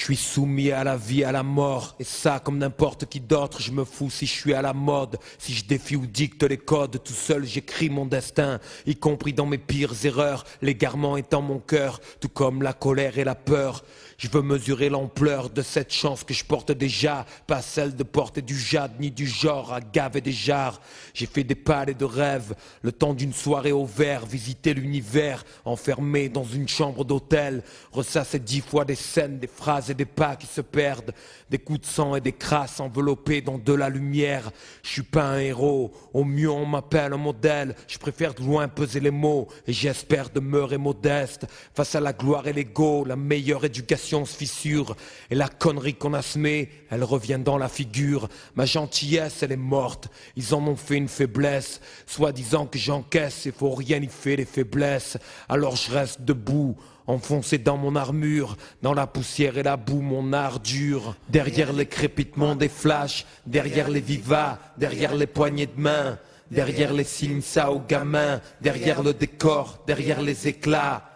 Je suis soumis à la vie, à la mort, et ça comme n'importe qui d'autre, je me fous si je suis à la mode, si je défie ou dicte les codes, tout seul j'écris mon destin, y compris dans mes pires erreurs, l'égarement est en mon cœur, tout comme la colère et la peur. Je veux mesurer l'ampleur de cette chance que je porte déjà, pas celle de porter du jade ni du genre à gaver des jarres. J'ai fait des palais de rêves, le temps d'une soirée au vert, visiter l'univers, enfermé dans une chambre d'hôtel, ressasser 10 fois des scènes, des phrases et des pas qui se perdent, des coups de sang et des crasses enveloppés dans de la lumière. Je suis pas un héros, au mieux on m'appelle un modèle, je préfère de loin peser les mots et j'espère demeurer modeste. Face à la gloire et l'ego, la meilleure éducation se fissure et la connerie qu'on a semée, elle revient dans la figure. Ma gentillesse, elle est morte, ils en ont fait une faiblesse, soi-disant que j'encaisse et faut rien y faire les faiblesses. Alors je reste debout, enfoncé dans mon armure, dans la poussière et la boue, mon art dure. Derrière les crépitements des flashs, derrière les vivas, derrière les poignées de main, derrière les signes ça aux gamins, derrière le décor, derrière les éclats.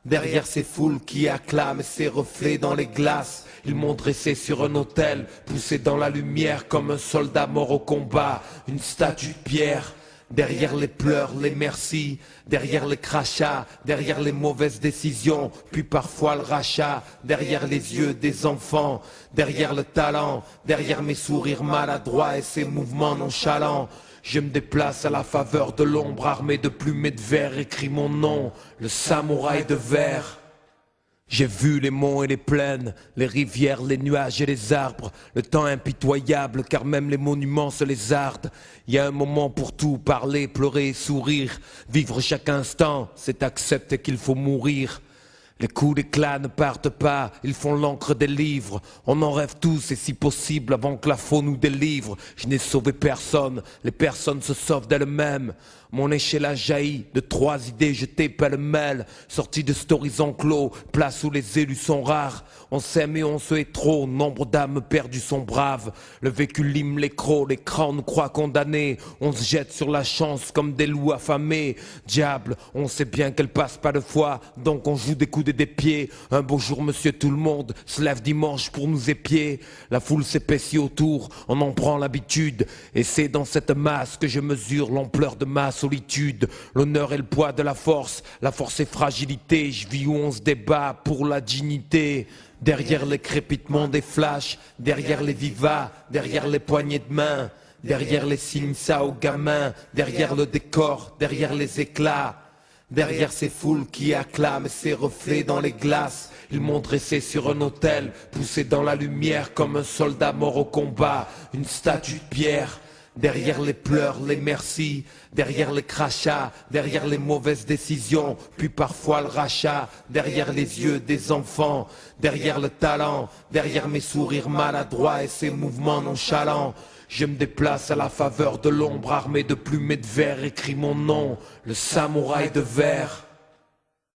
Derrière ces foules qui acclament et ces reflets dans les glaces, ils m'ont dressé sur un autel, poussé dans la lumière comme un soldat mort au combat, une statue de pierre. Derrière les pleurs, les merci, derrière les crachats, derrière les mauvaises décisions, puis parfois le rachat, derrière les yeux des enfants, derrière le talent, derrière mes sourires maladroits et ces mouvements nonchalants. Je me déplace à la faveur de l'ombre, armé de plumes et de verre, écrit mon nom, le samouraï de verre. J'ai vu les monts et les plaines, les rivières, les nuages et les arbres, le temps impitoyable car même les monuments se lézardent. Il y a un moment pour tout, parler, pleurer et sourire, vivre chaque instant, c'est accepter qu'il faut mourir. Les coups d'éclat ne partent pas, ils font l'encre des livres. On en rêve tous et si possible avant que la faune nous délivre. Je n'ai sauvé personne, les personnes se sauvent d'elles-mêmes. Mon échelle a jailli de 3 idées jetées pêle-mêle, sorties de cet horizon clos, place où les élus sont rares. On s'aime et on se hait trop, nombre d'âmes perdues sont braves. Le vécu lime les crocs, les crans nous croient condamnés. On se jette sur la chance comme des loups affamés. Diable, on sait bien qu'elle passe pas de foi, donc on joue des coudes et des pieds. Un beau jour, monsieur tout le monde se lève dimanche pour nous épier. La foule s'épaissit autour, on en prend l'habitude. Et c'est dans cette masse que je mesure l'ampleur de ma solitude. L'honneur et le poids de la force et fragilité. Je vis où on se débat pour la dignité. Derrière les crépitements des flashs, derrière les vivas, derrière les poignées de main, derrière les signes ça aux gamins, derrière le décor, derrière les éclats. Derrière ces foules qui acclament et ces reflets dans les glaces, ils m'ont dressé sur un autel, poussé dans la lumière comme un soldat mort au combat, une statue de pierre. Derrière les pleurs, les merci, derrière les crachats, derrière les mauvaises décisions, puis parfois le rachat, derrière les yeux des enfants, derrière le talent, derrière mes sourires maladroits et ces mouvements nonchalants. Je me déplace à la faveur de l'ombre, armé de plumes et de verre, écrit mon nom, le samouraï de verre.